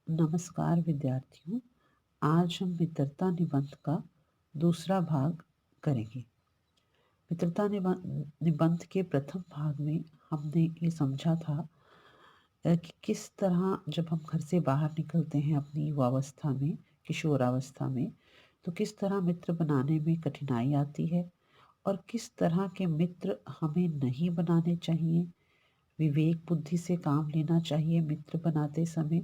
नमस्कार विद्यार्थियों। आज हम मित्रता निबंध का दूसरा भाग करेंगे। मित्रता निबंध के प्रथम भाग में हमने ये समझा था कि किस तरह जब हम घर से बाहर निकलते हैं अपनी युवावस्था में, किशोरावस्था में, तो किस तरह मित्र बनाने में कठिनाई आती है और किस तरह के मित्र हमें नहीं बनाने चाहिए। विवेक बुद्धि से काम लेना चाहिए मित्र बनाते समय,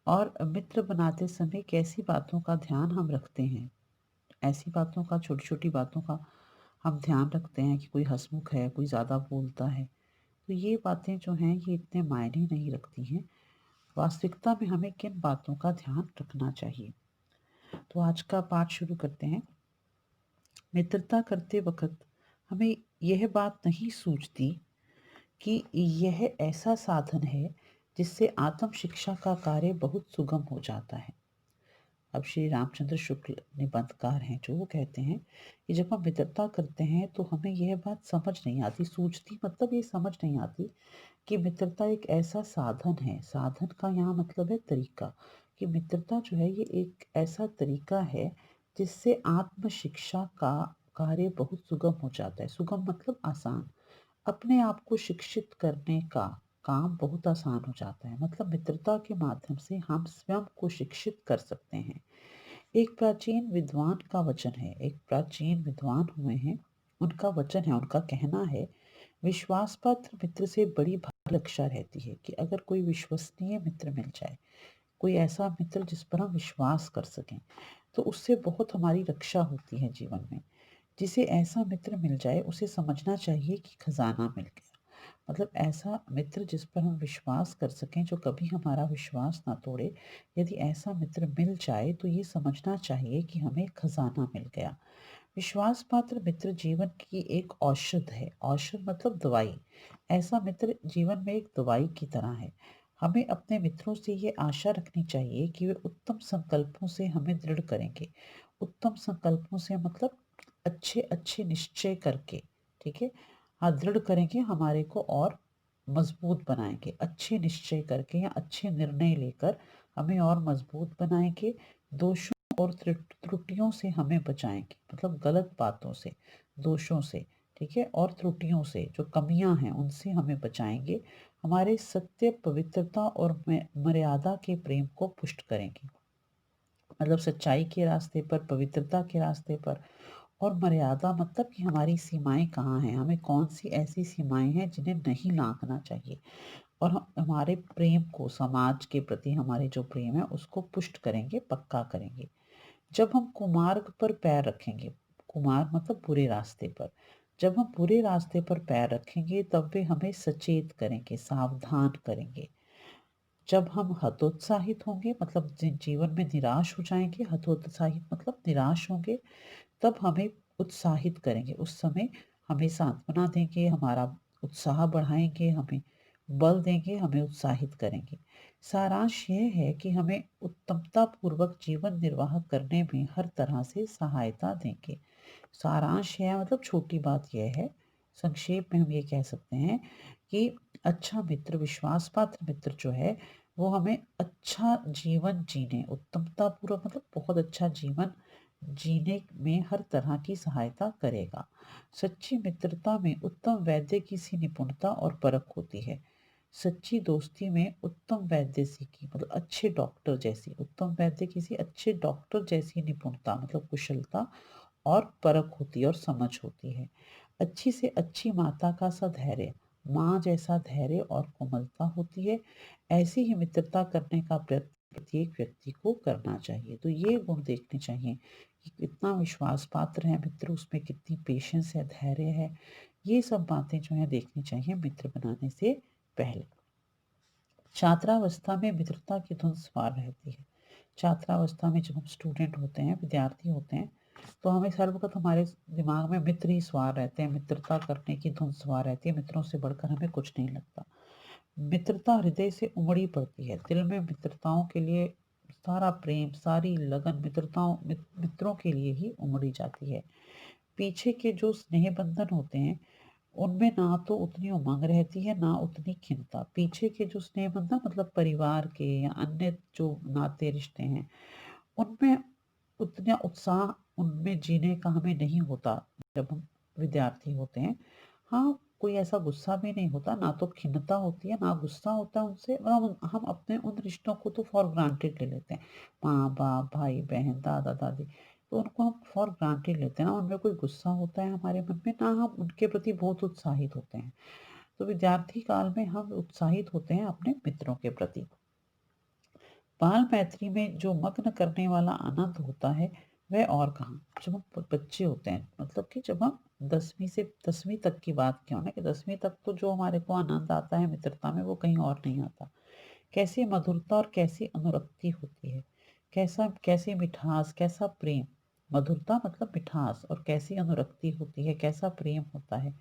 और मित्र बनाते समय कैसी बातों का ध्यान हम रखते हैं। ऐसी बातों का, छोटी छोटी बातों का हम ध्यान रखते हैं कि कोई हंसमुख है, कोई ज़्यादा बोलता है, तो ये बातें जो हैं ये इतने मायने नहीं रखती हैं। वास्तविकता में हमें किन बातों का ध्यान रखना चाहिए। तो आज का पाठ शुरू करते हैं। मित्रता करते वक्त हमें यह बात नहीं सूझती कि यह ऐसा साधन है जिससे आत्म शिक्षा का कार्य बहुत सुगम हो जाता है। अब श्री रामचंद्र शुक्ल निबंधकार हैं जो वो कहते हैं कि जब हम मित्रता करते हैं तो हमें यह बात समझ नहीं आती, सूझती मतलब ये समझ नहीं आती कि मित्रता एक ऐसा साधन है। साधन का यहाँ मतलब है तरीका, कि मित्रता जो है ये एक ऐसा तरीका है जिससे आत्म शिक्षा का कार्य बहुत सुगम हो जाता है। सुगम मतलब आसान। अपने आप को शिक्षित करने का काम बहुत आसान हो जाता है। मतलब मित्रता के माध्यम से हम स्वयं को शिक्षित कर सकते हैं। एक प्राचीन विद्वान का वचन है, एक प्राचीन विद्वान हुए हैं, उनका वचन है, उनका कहना है, विश्वास पात्र मित्र से बड़ी भारी रक्षा रहती है। कि अगर कोई विश्वसनीय मित्र मिल जाए, कोई ऐसा मित्र जिस पर हम विश्वास कर सकें, तो उससे बहुत हमारी रक्षा होती है जीवन में। जिसे ऐसा मित्र मिल जाए उसे समझना चाहिए कि खजाना मिल गया। मतलब ऐसा मित्र जिस पर हम विश्वास कर सकें, जो कभी हमारा विश्वास ना तोड़े, यदि ऐसा मित्र मिल जाए तो ये समझना चाहिए कि हमें खजाना मिल गया। विश्वास पात्र मित्र जीवन की एक औषध है। औषध मतलब दवाई। ऐसा मित्र जीवन में एक दवाई की तरह है। हमें अपने मित्रों से ये आशा रखनी चाहिए कि वे उत्तम संकल्पों से हमें दृढ़ करेंगे। उत्तम संकल्पों से मतलब अच्छे अच्छे निश्चय करके, ठीक है, हाँ, दृढ़ करेंगे, हमारे को और मजबूत बनाएंगे। अच्छे निश्चय करके या अच्छे निर्णय लेकर हमें और मजबूत बनाएंगे। दोषों और त्रुटियों से हमें बचाएंगे, मतलब गलत बातों से, दोषों से, ठीक है, और त्रुटियों से, जो कमियां हैं उनसे हमें बचाएंगे। हमारे सत्य, पवित्रता और मर्यादा के प्रेम को पुष्ट करेंगे। मतलब सच्चाई के रास्ते पर, पवित्रता के रास्ते पर। और मर्यादा मतलब कि हमारी सीमाएं कहाँ हैं, हमें कौन सी ऐसी सीमाएं हैं जिन्हें नहीं लांघना चाहिए। और हम हमारे प्रेम को, समाज के प्रति हमारे जो प्रेम है उसको पुष्ट करेंगे, पक्का करेंगे। जब हम कुमार्ग पर पैर रखेंगे, कुमार्ग मतलब बुरे रास्ते पर, जब हम बुरे रास्ते पर पैर रखेंगे तब वे हमें सचेत करेंगे, सावधान करेंगे। जब हम हतोत्साहित होंगे, मतलब जीवन में निराश हो जाएंगे, हतोत्साहित मतलब निराश होंगे, तब हमें उत्साहित करेंगे। उस समय हमें सांत्वना देंगे, हमारा उत्साह बढ़ाएंगे, हमें बल देंगे, हमें उत्साहित करेंगे। सारांश यह है कि हमें उत्तमता पूर्वक जीवन निर्वाह करने में हर तरह से सहायता देंगे। सारांश है मतलब छोटी बात यह है, संक्षेप में हम ये कह सकते हैं कि अच्छा मित्र, विश्वास पात्र मित्र जो है वो हमें अच्छा जीवन जीने, उत्तमता पूर्वक मतलब बहुत अच्छा जीवन जीने में हर तरह की सहायता करेगा। सच्ची मित्रता में उत्तम वैद्य की सी निपुणता और परख होती है। सच्ची दोस्ती में उत्तम वैद्य सी की मतलब अच्छे डॉक्टर जैसी, उत्तम वैद्य किसी अच्छे डॉक्टर जैसी निपुणता मतलब कुशलता और परख होती है और समझ होती है। अच्छी से अच्छी माता का सा धैर्य, माँ जैसा धैर्य और कोमलता होती है। ऐसी ही मित्रता करने का प्रयत्न प्रत्येक व्यक्ति को करना चाहिए। तो ये गुण देखने चाहिए कि कितना विश्वास पात्र है मित्र, उसमें कितनी पेशेंस है, धैर्य है। ये सब बातें जो है देखनी चाहिए मित्र बनाने से पहले। छात्रावस्था में मित्रता की धुन सवार रहती है। छात्रावस्था में जब हम स्टूडेंट होते हैं, विद्यार्थी होते हैं, तो हमें सर्वप्रथम हमारे दिमाग में मित्र ही सवार रहते हैं, मित्रता करने की धुन सवार रहती है। मित्रों से बढ़कर हमें कुछ नहीं लगता। मित्रता हृदय से उमड़ी पड़ती है। दिल में मित्रताओं के लिए सारा प्रेम, सारी लगन मित्रों के लिए ही उमड़ी जाती है। पीछे के जो स्नेह बंधन होते हैं उनमें ना तो उतनी उमंग रहती है, ना उतनी खिन्नता। पीछे के जो स्नेहबंध ना मतलब परिवार के या अन्य जो नाते रिश्ते हैं, उनमें उतना उत्साह उनमें जीने का हमें नहीं होता जब हम विद्यार्थी होते हैं। हाँ, कोई ऐसा गुस्सा भी नहीं होता, ना तो खिन्नता होती है, ना गुस्सा होता है उनसे। हम अपने उन रिश्तों को तो फॉर ग्रांटेड ले लेते हैं। माँ-बाप, भाई-बहन, दादा-दादी, तो उनको हम फॉर ग्रांटेड लेते हैं ना, उनमें कोई गुस्सा होता है हमारे मन में, ना हम उनके प्रति बहुत उत्साहित होते हैं। तो विद्यार्थी काल में हम उत्साहित होते हैं अपने मित्रों के प्रति। बाल मैत्री में जो मग्न करने वाला आनंद होता है, वह और कहाँ। जब हम बच्चे होते हैं, मतलब कि जब हम 10वीं से 10वीं तक की बात क्यों ना, कि 10वीं तक तो जो हमारे को आनंद आता है मित्रता में, वो कहीं और नहीं आता। कैसी मधुरता और कैसी अनुरक्ति होती है, कैसा कैसी मिठास, कैसा प्रेम। मधुरता मतलब मिठास, और कैसी अनुरक्ति होती है, कैसा प्रेम होता है,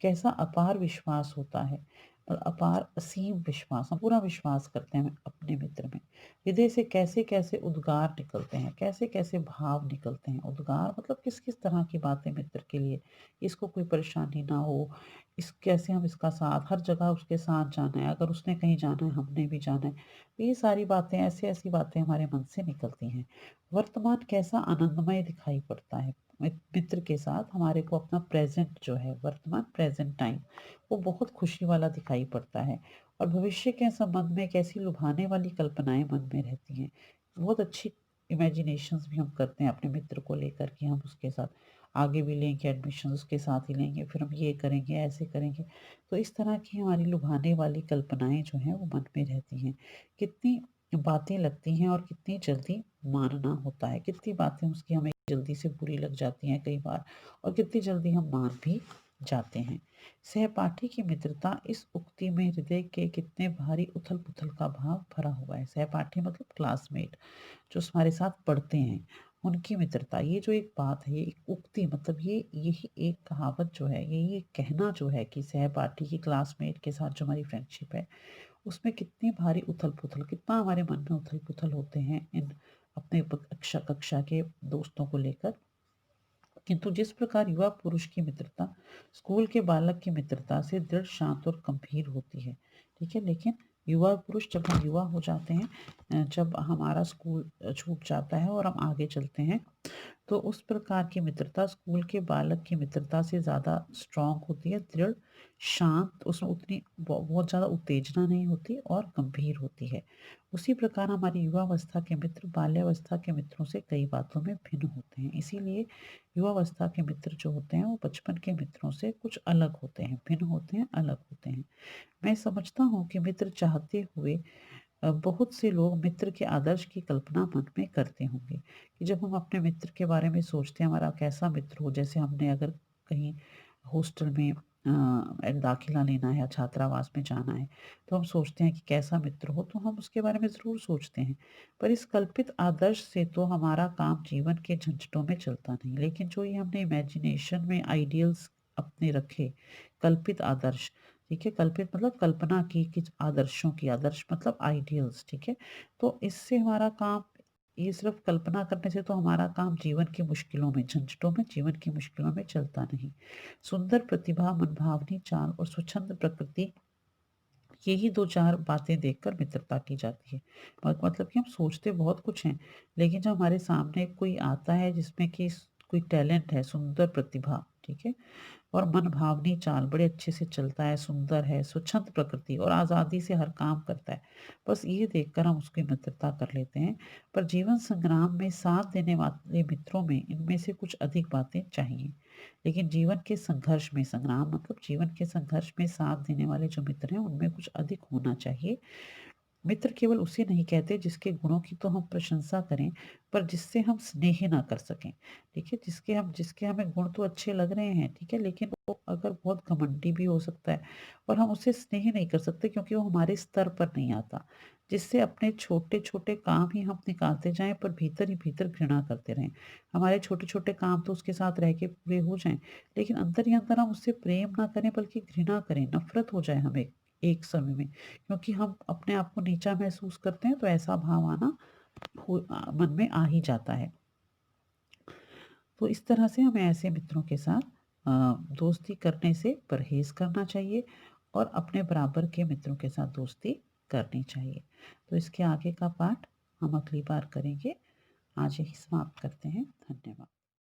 कैसा अपार विश्वास होता है। और अपार असीम विश्वास, हम पूरा विश्वास करते हैं अपने मित्र में। हृदय से कैसे कैसे उद्गार निकलते हैं, कैसे कैसे भाव निकलते हैं। उद्गार मतलब किस किस तरह की बातें मित्र के लिए, इसको कोई परेशानी ना हो, इस कैसे हम इसका साथ, हर जगह उसके साथ जाना है, अगर उसने कहीं जाना है हमने भी जाना है। तो ये सारी बातें, ऐसी ऐसी बातें हमारे मन से निकलती हैं। वर्तमान कैसा आनंदमय दिखाई पड़ता है। मित्र के साथ हमारे को अपना प्रेजेंट जो है, वर्तमान प्रेजेंट टाइम, वो बहुत खुशी वाला दिखाई पड़ता है। और भविष्य के संबंध में कैसी लुभाने वाली कल्पनाएं मन में रहती हैं। बहुत अच्छी इमेजिनेशंस भी हम करते हैं अपने मित्र को लेकर, कि हम उसके साथ आगे भी लेंगे, एडमिशन उसके साथ ही लेंगे, फिर हम ये करेंगे, ऐसे करेंगे। तो इस तरह की हमारी लुभाने वाली कल्पनाएं जो हैं वो मन में रहती हैं। कितनी बातें लगती हैं और कितनी जल्दी मानना होता है, कितनी बातें उसकी हमें जल्दी से बुरी लग जाती हैं कई बार, और कितनी जल्दी हम मान भी जाते हैं। सहपाठी की मित्रता, इस उक्ति में हृदय के कितने भारी उथल पुथल का भाव भरा हुआ है। सहपाठी मतलब क्लासमेट, जो हमारे साथ पढ़ते हैं, उनकी मित्रता। ये जो एक बात है, ये एक उक्ति, मतलब ये यही एक कहावत जो है, यही एक कहना जो है कि सहपाठी की क्लासमेट के साथ जो हमारी फ्रेंडशिप है, उसमें कितनी भारी उथल-पुथल, कितना हमारे मन में उथल-पुथल होते हैं इन अपने कक्षा कक्षा के दोस्तों को लेकर। किंतु जिस प्रकार युवा पुरुष की मित्रता स्कूल के बालक की मित्रता से दृढ़, शांत और गंभीर होती है, ठीक है, लेकिन युवा पुरुष, जब हम युवा हो जाते हैं, जब हमारा स्कूल छूट जाता है और हम आगे चलते हैं, तो उस प्रकार की मित्रता स्कूल के बालक की मित्रता से ज़्यादा स्ट्रॉन्ग होती है, दृढ़, शांत, उसमें उतनी बहुत ज़्यादा उत्तेजना नहीं होती और गंभीर होती है। उसी प्रकार हमारी युवावस्था के मित्र बाल्यावस्था के मित्रों से कई बातों में भिन्न होते हैं। इसीलिए युवावस्था के मित्र जो होते हैं, वो बचपन के मित्रों से कुछ अलग होते हैं, भिन्न होते हैं, अलग होते हैं। मैं समझता हूँ कि मित्र चाहते हुए बहुत से लोग मित्र के आदर्श की कल्पना मन में करते होंगे, कि जब हम अपने मित्र के बारे में सोचते हैं, हमारा कैसा मित्र हो। जैसे हमने अगर कहीं हॉस्टल में दाखिला लेना है या छात्रावास में जाना है, तो हम सोचते हैं कि कैसा मित्र हो, तो हम उसके बारे में ज़रूर सोचते हैं। पर इस कल्पित आदर्श से तो हमारा काम जीवन के झंझटों में चलता नहीं, लेकिन जो ये हमने इमेजिनेशन में आइडियल्स अपने रखे, कल्पित आदर्श, ठीक है, कल्पित मतलब कल्पना की कि आदर्शों की, आदर्श मतलब आइडियल्स, ठीक है। तो इससे हमारा काम, ये सिर्फ कल्पना करने से तो हमारा काम जीवन की मुश्किलों में, झंझटों में, जीवन की मुश्किलों में चलता नहीं। सुंदर प्रतिभा, मनभावनी चाल और स्वच्छंद प्रकृति, यही 2-4 बातें देखकर मित्रता की जाती है। मतलब कि हम सोचते बहुत कुछ हैं, लेकिन जब हमारे सामने कोई आता है जिसमें कि कोई टैलेंट है, सुंदर प्रतिभा, ठीक है, और मनभावनी चाल, बड़े अच्छे से चलता है, सुंदर है, स्वच्छंद प्रकृति और आज़ादी से हर काम करता है। बस ये देखकर हम उसकी मित्रता कर लेते हैं। पर जीवन संग्राम में साथ देने वाले मित्रों में इनमें से कुछ अधिक बातें चाहिए। लेकिन जीवन के संघर्ष में, संग्राम मतलब जीवन के संघर्ष में साथ देने वाले जो मित्र हैं, उनमें कुछ अधिक होना चाहिए। मित्र केवल उसे नहीं कहते जिसके गुणों की तो हम प्रशंसा करें, पर जिससे हम स्नेह ना कर सकें, ठीक है? जिसके हमें गुण तो अच्छे लग रहे हैं, ठीक है? लेकिन वो अगर बहुत घमंडी भी हो सकता है, और हम उससे स्नेह नहीं कर सकते क्योंकि वो हमारे स्तर पर नहीं आता। जिससे अपने छोटे-छोटे काम ही हम निकालते जाएँ, पर भीतर ही भीतर घृणा करते रहें। हमारे छोटे-छोटे काम तो उसके साथ रह के पूरे हो जाएँ, लेकिन अंदर ही अंदर हम उससे प्रेम ना करें, बल्कि घृणा करें, नफ़रत हो जाए हमें एक समय में। क्योंकि हम अपने आप को नीचा महसूस करते हैं, तो ऐसा भाव आना मन में आ ही जाता है। तो इस तरह से हमें ऐसे मित्रों के साथ दोस्ती करने से परहेज़ करना चाहिए और अपने बराबर के मित्रों के साथ दोस्ती करनी चाहिए। तो इसके आगे का पाठ हम अगली बार करेंगे। आज यही समाप्त करते हैं। धन्यवाद।